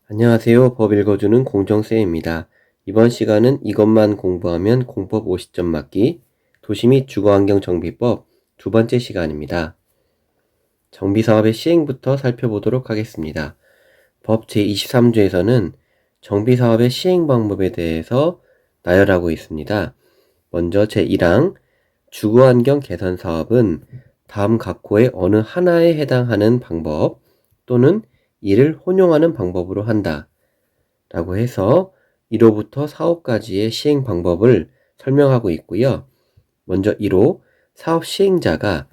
안녕하세요. 법 읽어주는 공정쌤입니다. 이번 시간은 이것만 공부하면 공법 50점 맞기 도시 및 주거환경정비법 두 번째 시간입니다. 정비사업의 시행부터 살펴보도록 하겠습니다. 법 제23조에서는 정비사업의 시행 방법에 대해서 나열하고 있습니다. 먼저 제1항 주거환경 개선 사업은 다음 각호의 어느 하나에 해당하는 방법 또는 이를 혼용하는 방법으로 한다 라고 해서 1호부터 4호까지의 시행 방법을 설명하고 있고요. 먼저 1호 사업 시행자가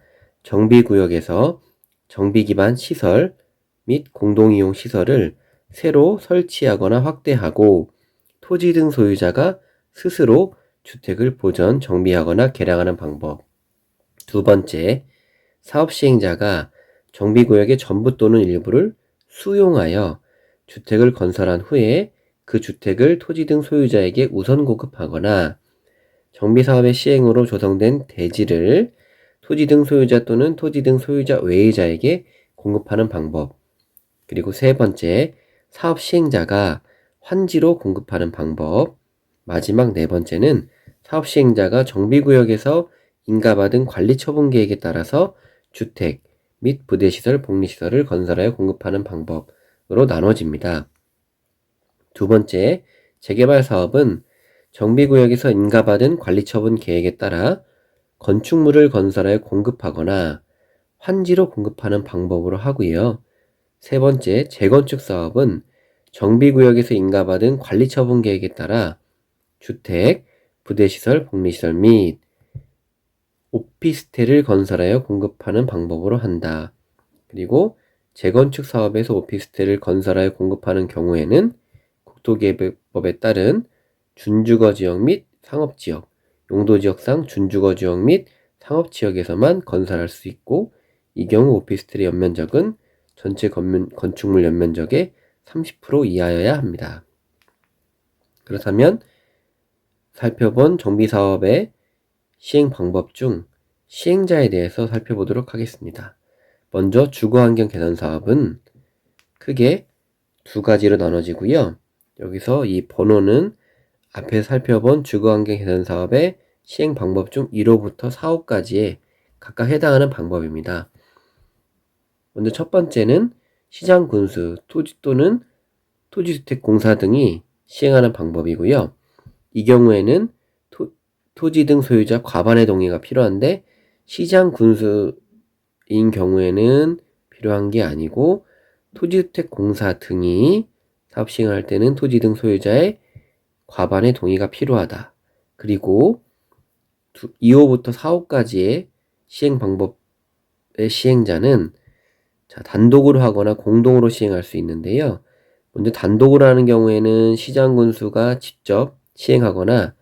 정비구역에서 정비기반 시설 및 공동이용 시설을 새로 설치하거나 확대하고 토지 등 소유자가 스스로 주택을 보전, 정비하거나 개량하는 방법. 두 번째, 사업 시행자가 정비구역의 전부 또는 일부를 수용하여 주택을 건설한 후에 그 주택을 토지 등 소유자에게 우선 공급하거나 정비사업의 시행으로 조성된 대지를 토지 등 소유자 또는 토지 등 소유자 외의 자에게 공급하는 방법. 그리고 세 번째, 사업 시행자가 환지로 공급하는 방법. 마지막 네 번째는 사업 시행자가 정비구역에서 인가받은 관리처분 계획에 따라서 주택 및 부대시설, 복리시설을 건설하여 공급하는 방법으로 나눠집니다. 두 번째, 재개발 사업은 정비구역에서 인가받은 관리처분 계획에 따라 건축물을 건설하여 공급하거나 환지로 공급하는 방법으로 하고요. 세 번째, 재건축 사업은 정비구역에서 인가받은 관리처분 계획에 따라 주택, 부대시설, 복리시설 및 오피스텔을 건설하여 공급하는 방법으로 한다. 그리고 재건축 사업에서 오피스텔을 건설하여 공급하는 경우에는 국토계획법에 따른 준주거지역 및 상업지역, 용도지역상 준주거지역 및 상업지역에서만 건설할 수 있고, 이 경우 오피스텔의 연면적은 전체 건축물 연면적의 30% 이하여야 합니다. 그렇다면 살펴본 정비사업의 시행 방법 중 시행자에 대해서 살펴보도록 하겠습니다. 먼저 주거환경 개선 사업은 크게 두 가지로 나눠지고요. 여기서 이 번호는 앞에 살펴본 주거환경 개선 사업의 시행 방법 중 1호부터 4호까지에 각각 해당하는 방법입니다. 먼저 첫 번째는 시장 군수, 토지 또는 토지주택공사 등이 시행하는 방법이고요. 이 경우에는 토지 등 소유자 과반의 동의가 필요한데 시장 군수인 경우에는 필요한 게 아니고 토지주택공사 등이 사업 시행할 때는 토지 등 소유자의 과반의 동의가 필요하다. 그리고 2호부터 4호까지의 시행 방법의 시행자는 단독으로 하거나 공동으로 시행할 수 있는데요. 먼저 단독으로 하는 경우에는 시장군수가 직접 시행하거나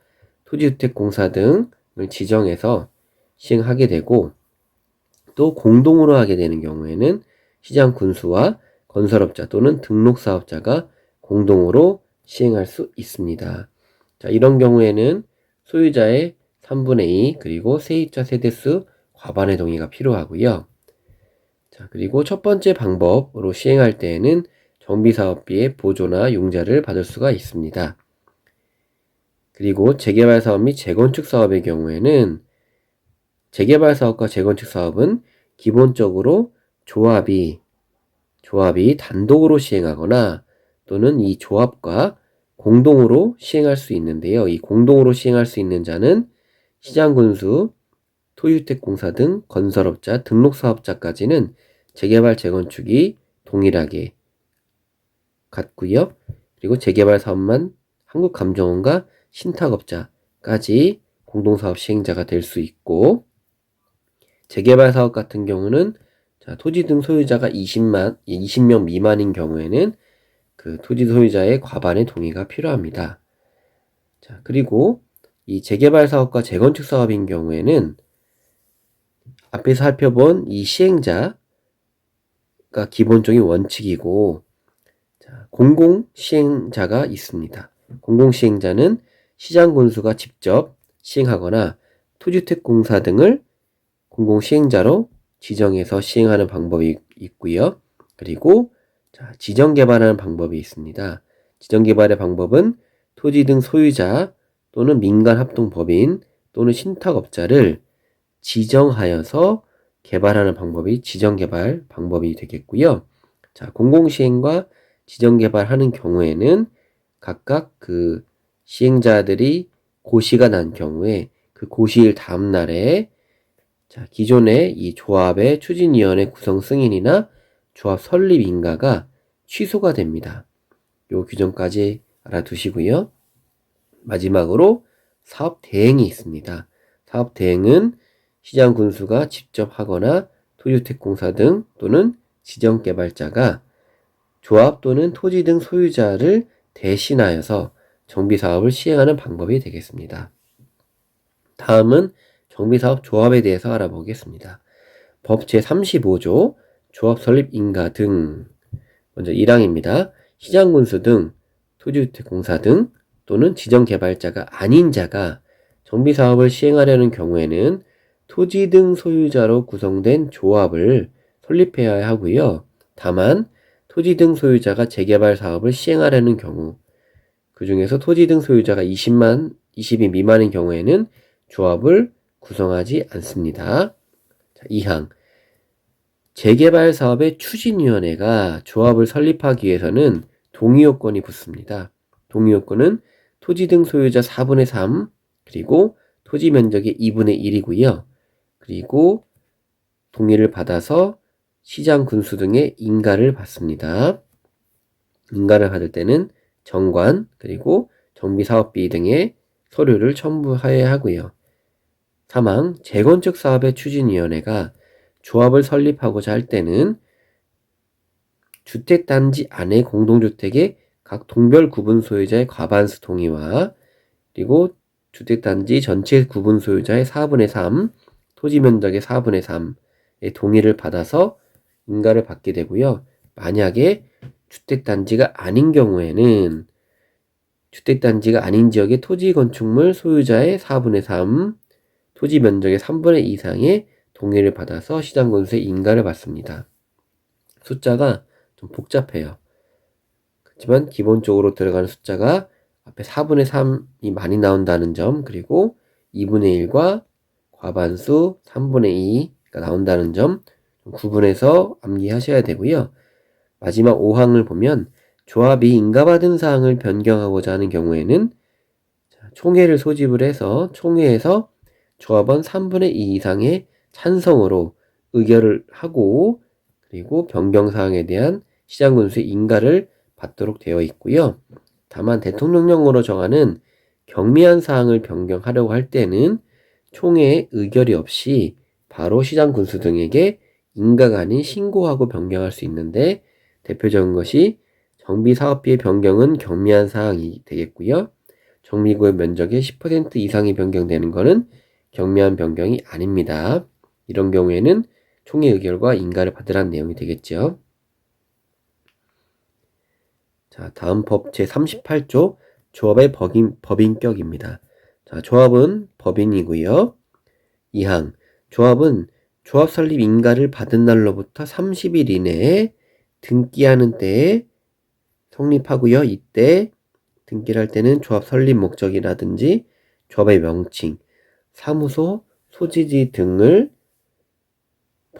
토지주택공사 등을 지정해서 시행하게 되고, 또 공동으로 하게 되는 경우에는 시장군수와 건설업자 또는 등록사업자가 공동으로 시행할 수 있습니다. 이런 경우에는 소유자의 3분의 2 그리고 세입자 세대수 과반의 동의가 필요하고요. 그리고 첫 번째 방법으로 시행할 때에는 정비사업비의 보조나 융자를 받을 수가 있습니다. 그리고 재개발 사업 및 재건축 사업의 경우에는 재개발 사업과 재건축 사업은 기본적으로 조합이 단독으로 시행하거나 또는 이 조합과 공동으로 시행할 수 있는데요. 이 공동으로 시행할 수 있는 자는 시장군수, 토지주택공사 등 건설업자, 등록사업자까지는 재개발, 재건축이 동일하게 같고요. 그리고 재개발 사업만 한국감정원과 신탁업자까지 공동사업 시행자가 될 수 있고, 재개발 사업 같은 경우는 토지 등 소유자가 20명 미만인 경우에는 그 토지 소유자의 과반의 동의가 필요합니다. 그리고 이 재개발 사업과 재건축 사업인 경우에는 앞에서 살펴본 이 시행자가 기본적인 원칙이고, 공공시행자가 있습니다. 공공시행자는 시장군수가 직접 시행하거나 토지주택공사 등을 공공시행자로 지정해서 시행하는 방법이 있고요. 그리고 자, 지정 개발하는 방법이 있습니다. 지정 개발의 방법은 토지 등 소유자 또는 민간 합동법인 또는 신탁업자를 지정하여서 개발하는 방법이 지정 개발 방법이 되겠고요. 자, 공공시행과 지정 개발하는 경우에는 각각 그 시행자들이 고시가 난 경우에 그 고시일 다음 날에 자, 기존의 이 조합의 추진위원회 구성 승인이나 조합 설립 인가가 취소가 됩니다. 요 규정까지 알아두시고요. 마지막으로 사업 대행이 있습니다. 사업 대행은 시장 군수가 직접 하거나 토주택공사 등 또는 지정 개발자가 조합 또는 토지 등 소유자를 대신하여서 정비사업을 시행하는 방법이 되겠습니다. 다음은 정비사업 조합에 대해서 알아보겠습니다. 법 제35조 조합 설립 인가 등 먼저 1항입니다. 시장군수 등 토지주택공사 등 또는 지정개발자가 아닌 자가 정비사업을 시행하려는 경우에는 토지 등 소유자로 구성된 조합을 설립해야 하고요. 다만 토지 등 소유자가 재개발 사업을 시행하려는 경우 그 중에서 토지 등 소유자가 20인 미만인 경우에는 조합을 구성하지 않습니다. 자, 2항 재개발 사업의 추진위원회가 조합을 설립하기 위해서는 동의요건이 붙습니다. 동의요건은 토지 등 소유자 4분의 3 그리고 토지 면적의 2분의 1이고요. 그리고 동의를 받아서 시장 군수 등의 인가를 받습니다. 인가를 받을 때는 정관 그리고 정비사업비 등의 서류를 첨부해야 하고요. 3항 재건축 사업의 추진위원회가 조합을 설립하고자 할 때는 주택단지 안의 공동주택의 각 동별 구분 소유자의 과반수 동의와 그리고 주택단지 전체 구분 소유자의 4분의 3, 토지 면적의 4분의 3의 동의를 받아서 인가를 받게 되고요. 만약에 주택단지가 아닌 경우에는 주택단지가 아닌 지역의 토지 건축물 소유자의 4분의 3, 토지 면적의 3분의 2 이상의 동의를 받아서 시장군수의 인가를 받습니다. 숫자가 좀 복잡해요. 그렇지만 기본적으로 들어가는 숫자가 앞에 4분의 3이 많이 나온다는 점 그리고 2분의 1과 과반수 3분의 2가 나온다는 점 구분해서 암기하셔야 되고요. 마지막 5항을 보면 조합이 인가받은 사항을 변경하고자 하는 경우에는 총회를 소집을 해서 총회에서 조합원 3분의 2 이상의 찬성으로 의결을 하고 그리고 변경사항에 대한 시장군수의 인가를 받도록 되어 있고요. 다만 대통령령으로 정하는 경미한 사항을 변경하려고 할 때는 총회의 의결이 없이 바로 시장군수 등에게 인가가 아닌 신고하고 변경할 수 있는데 대표적인 것이 정비사업비의 변경은 경미한 사항이 되겠고요. 정비구역 면적의 10% 이상이 변경되는 것은 경미한 변경이 아닙니다. 이런 경우에는 총회 의결과 인가를 받으라는 내용이 되겠죠. 자, 다음 법 제38조 조합의 법인격입니다. 자, 조합은 법인이고요. 2항 조합은 조합 설립 인가를 받은 날로부터 30일 이내에 등기하는 때에 성립하고요. 이때 등기를 할 때는 조합 설립 목적이라든지 조합의 명칭, 사무소, 소지지 등을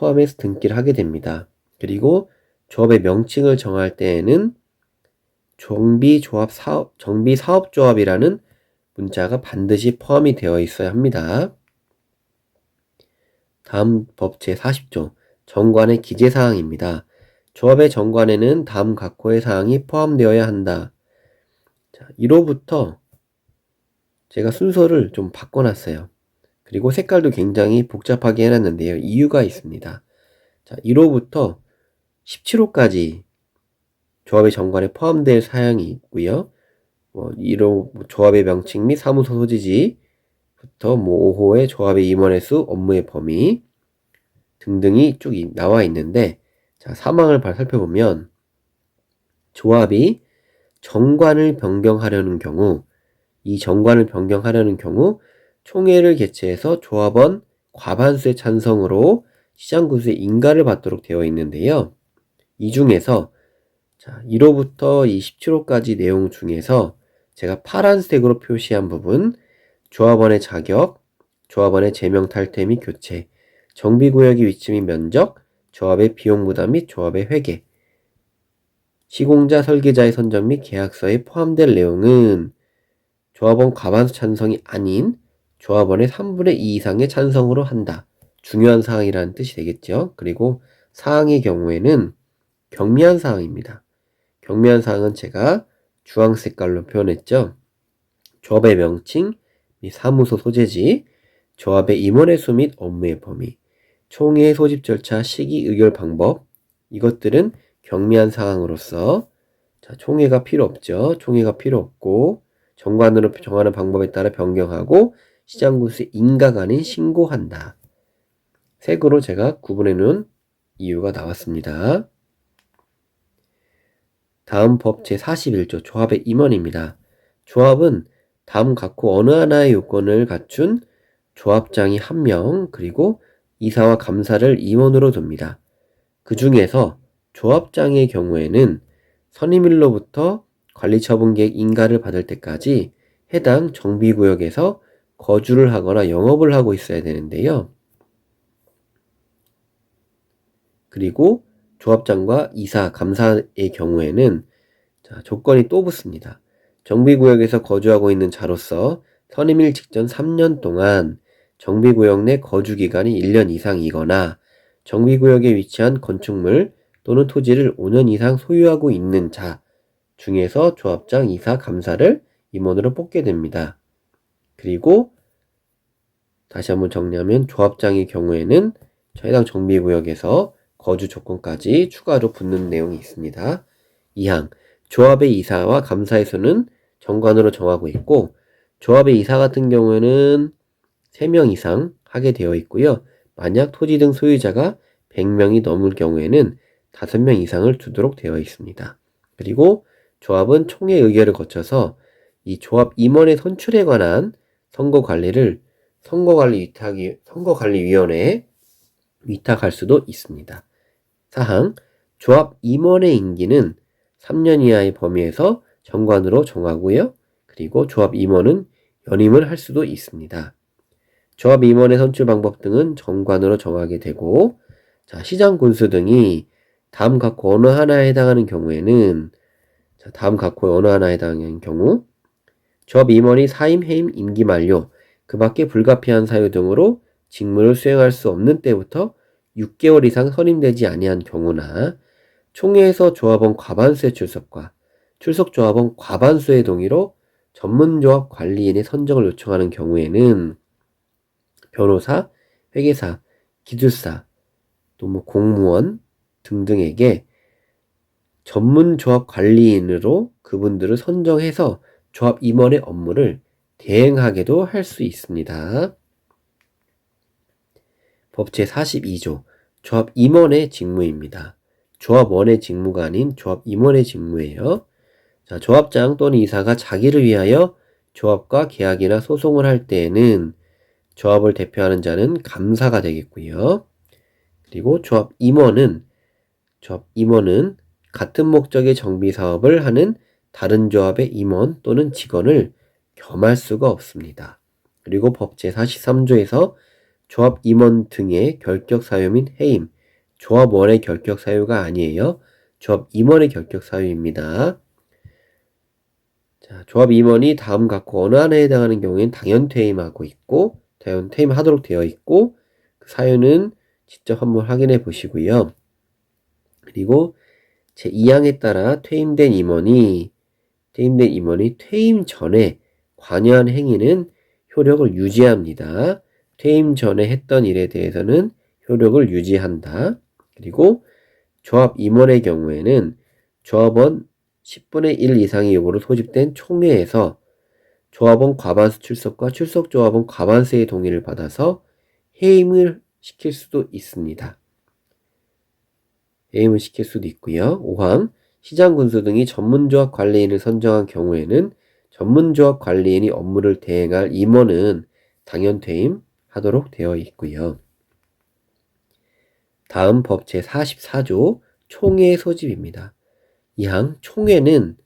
포함해서 등기를 하게 됩니다. 그리고 조합의 명칭을 정할 때에는 정비사업조합이라는 문자가 반드시 포함이 되어 있어야 합니다. 다음 법 제40조 정관의 기재사항입니다. 조합의 정관에는 다음 각호의 사항이 포함되어야 한다. 자, 1호부터 제가 순서를 좀 바꿔놨어요. 그리고 색깔도 굉장히 복잡하게 해놨는데요. 이유가 있습니다. 자, 1호부터 17호까지 조합의 정관에 포함될 사항이 있고요. 1호 조합의 명칭 및 사무소 소지지부터 5호의 조합의 임원의 수, 업무의 범위 등등이 쭉 나와 있는데 자, 3항을 살펴보면 조합이 정관을 변경하려는 경우 이 정관을 변경하려는 경우 총회를 개최해서 조합원 과반수의 찬성으로 시장군수의 인가를 받도록 되어 있는데요. 이 중에서 자, 1호부터 27호까지 내용 중에서 제가 파란색으로 표시한 부분, 조합원의 자격, 조합원의 제명 탈퇴 및 교체, 정비구역의 위치 및 면적, 조합의 비용 부담 및 조합의 회계, 시공자 설계자의 선정 및 계약서에 포함될 내용은 조합원 과반수 찬성이 아닌 조합원의 3분의 2 이상의 찬성으로 한다. 중요한 사항이라는 뜻이 되겠죠. 그리고 사항의 경우에는 경미한 사항입니다. 경미한 사항은 제가 주황 색깔로 표현했죠. 조합의 명칭 및 사무소 소재지, 조합의 임원의 수 및 업무의 범위, 총회 소집 절차, 시기, 의결 방법, 이것들은 경미한 사항으로서 자, 총회가 필요 없죠. 총회가 필요 없고 정관으로 정하는 방법에 따라 변경하고 시장군수의 인가가 아닌 신고한다. 색으로 제가 구분해 놓은 이유가 나왔습니다. 다음 법 제41조 조합의 임원입니다. 조합은 다음 각호 어느 하나의 요건을 갖춘 조합장이 1명 그리고 이사와 감사를 임원으로 둡니다. 그 중에서 조합장의 경우에는 선임일로부터 관리처분계획 인가를 받을 때까지 해당 정비구역에서 거주를 하거나 영업을 하고 있어야 되는데요. 그리고 조합장과 이사, 감사의 경우에는 자, 조건이 또 붙습니다. 정비구역에서 거주하고 있는 자로서 선임일 직전 3년 동안 정비구역 내 거주기간이 1년 이상이거나 정비구역에 위치한 건축물 또는 토지를 5년 이상 소유하고 있는 자 중에서 조합장, 이사, 감사를 임원으로 뽑게 됩니다. 그리고 다시 한번 정리하면 조합장의 경우에는 해당 정비구역에서 거주 조건까지 추가로 붙는 내용이 있습니다. 2항 조합의 이사와 감사의 수는 정관으로 정하고 있고 조합의 이사 같은 경우에는 3명 이상 하게 되어 있고요. 만약 토지 등 소유자가 100명이 넘을 경우에는 5명 이상을 두도록 되어 있습니다. 그리고 조합은 총회 의결을 거쳐서 이 조합 임원의 선출에 관한 선거관리를 선거관리위원회에 위탁할 수도 있습니다. 4항 조합 임원의 임기는 3년 이하의 범위에서 정관으로 정하고요. 그리고 조합 임원은 연임을 할 수도 있습니다. 조합 임원의 선출 방법 등은 정관으로 정하게 되고 자, 시장 군수 등이 다음 각호 어느 하나에 해당하는 경우에는 자, 다음 각호에 어느 하나에 해당하는 경우 조합 임원이 사임, 해임, 임기 만료, 그 밖에 불가피한 사유 등으로 직무를 수행할 수 없는 때부터 6개월 이상 선임되지 아니한 경우나 총회에서 조합원 과반수의 출석과 출석 조합원 과반수의 동의로 전문조합 관리인의 선정을 요청하는 경우에는 변호사, 회계사, 기술사, 또 공무원 등등에게 전문조합 관리인으로 그분들을 선정해서 조합 임원의 업무를 대행하게도 할 수 있습니다. 법 제42조 조합 임원의 직무입니다. 조합원의 직무가 아닌 조합 임원의 직무예요. 자, 조합장 또는 이사가 자기를 위하여 조합과 계약이나 소송을 할 때에는 조합을 대표하는 자는 감사가 되겠고요. 그리고 조합 임원은 같은 목적의 정비 사업을 하는 다른 조합의 임원 또는 직원을 겸할 수가 없습니다. 그리고 법 제43조에서 조합 임원 등의 결격 사유 및 해임, 조합원의 결격 사유가 아니에요. 조합 임원의 결격 사유입니다. 자, 조합 임원이 다음 각호 어느 하나에 해당하는 경우에는 당연 퇴임하고 있고 당연 퇴임하도록 되어 있고 그 사유는 직접 한번 확인해 보시고요. 그리고 제2항에 따라 퇴임된 임원이 퇴임 전에 관여한 행위는 효력을 유지합니다. 퇴임 전에 했던 일에 대해서는 효력을 유지한다. 그리고 조합 임원의 경우에는 조합원 10분의 1 이상의 요구로 소집된 총회에서 조합원 과반수 출석과 출석 조합원 과반수의 동의를 받아서 해임을 시킬 수도 있습니다. 해임을 시킬 수도 있고요. 5항 시장군수 등이 전문조합 관리인을 선정한 경우에는 전문조합 관리인이 업무를 대행할 임원은 당연 퇴임하도록 되어 있고요. 다음 법 제44조 총회 소집입니다. 2항 총회는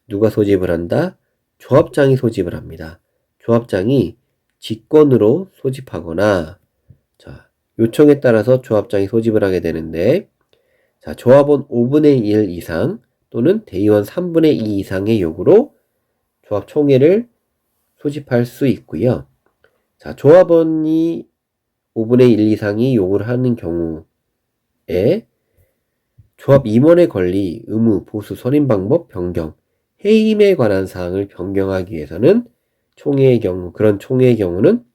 누가 소집을 한다? 조합장이 소집을 합니다. 조합장이 직권으로 소집하거나 자, 요청에 따라서 조합장이 소집을 하게 되는데 자, 조합원 5분의 1 이상 또는 대의원 3분의 2 이상의 요구로 조합 총회를 소집할 수 있고요. 자, 조합원이 5분의 1 이상이 요구를 하는 경우에 조합 임원의 권리, 의무, 보수, 선임 방법, 변경, 해임에 관한 사항을 변경하기 위해서는 총회의 경우, 그런 총회의 경우는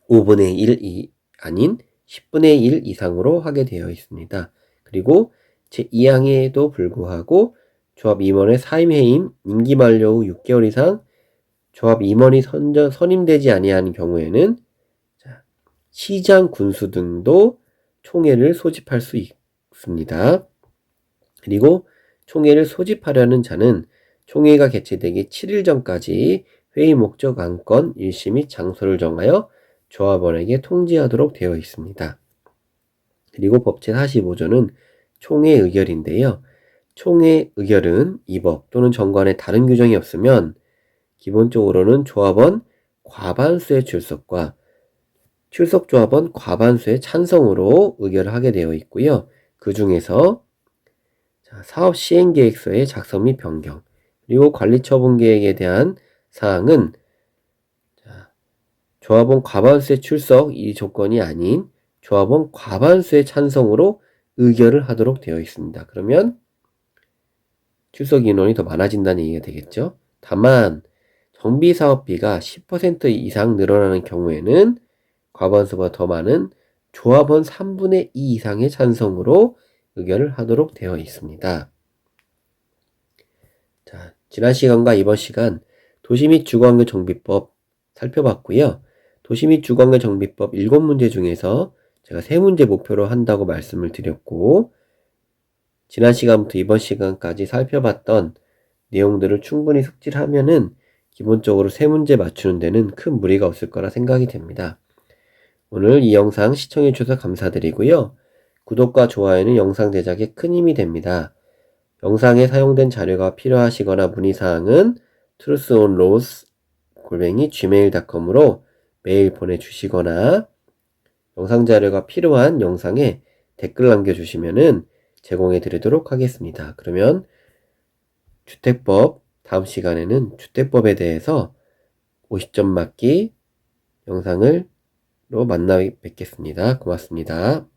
5분의 1이 아닌 10분의 1 이상으로 하게 되어 있습니다. 그리고 제2항에도 불구하고 조합 임원의 사임 해임, 임기 만료 후 6개월 이상 조합 임원이 선임되지 아니하는 경우에는 시장, 군수 등도 총회를 소집할 수 있습니다. 그리고 총회를 소집하려는 자는 총회가 개최되기 7일 전까지 회의 목적, 안건, 일시 및 장소를 정하여 조합원에게 통지하도록 되어 있습니다. 그리고 법 제45조는 총회 의결인데요. 총회 의결은 이 법 또는 정관에 다른 규정이 없으면 기본적으로는 조합원 과반수의 출석과 출석 조합원 과반수의 찬성으로 의결을 하게 되어 있고요. 그 중에서 사업 시행계획서의 작성 및 변경, 그리고 관리처분계획에 대한 사항은 조합원 과반수의 출석 이 조건이 아닌 조합원 과반수의 찬성으로 의결을 하도록 되어 있습니다. 그러면 출석 인원이 더 많아진다는 얘기가 되겠죠. 다만 정비사업비가 10% 이상 늘어나는 경우에는 과반수보다 더 많은 조합원 3분의 2 이상의 찬성으로 의결을 하도록 되어 있습니다. 자, 지난 시간과 이번 시간 도시 및 주거환경 정비법 살펴봤고요. 도시 및 주거환경 정비법 7문제 중에서 제가 3문제 목표로 한다고 말씀을 드렸고 지난 시간부터 이번 시간까지 살펴봤던 내용들을 충분히 숙지를 하면은 기본적으로 3문제 맞추는 데는 큰 무리가 없을 거라 생각이 됩니다. 오늘 이 영상 시청해 주셔서 감사드리고요. 구독과 좋아요는 영상 제작에 큰 힘이 됩니다. 영상에 사용된 자료가 필요하시거나 문의사항은 truthonlaws@gmail.com으로 메일 보내주시거나 영상 자료가 필요한 영상에 댓글 남겨주시면은 제공해 드리도록 하겠습니다. 그러면 주택법 다음 시간에는 주택법에 대해서 50점 맞기 영상으로 만나 뵙겠습니다. 고맙습니다.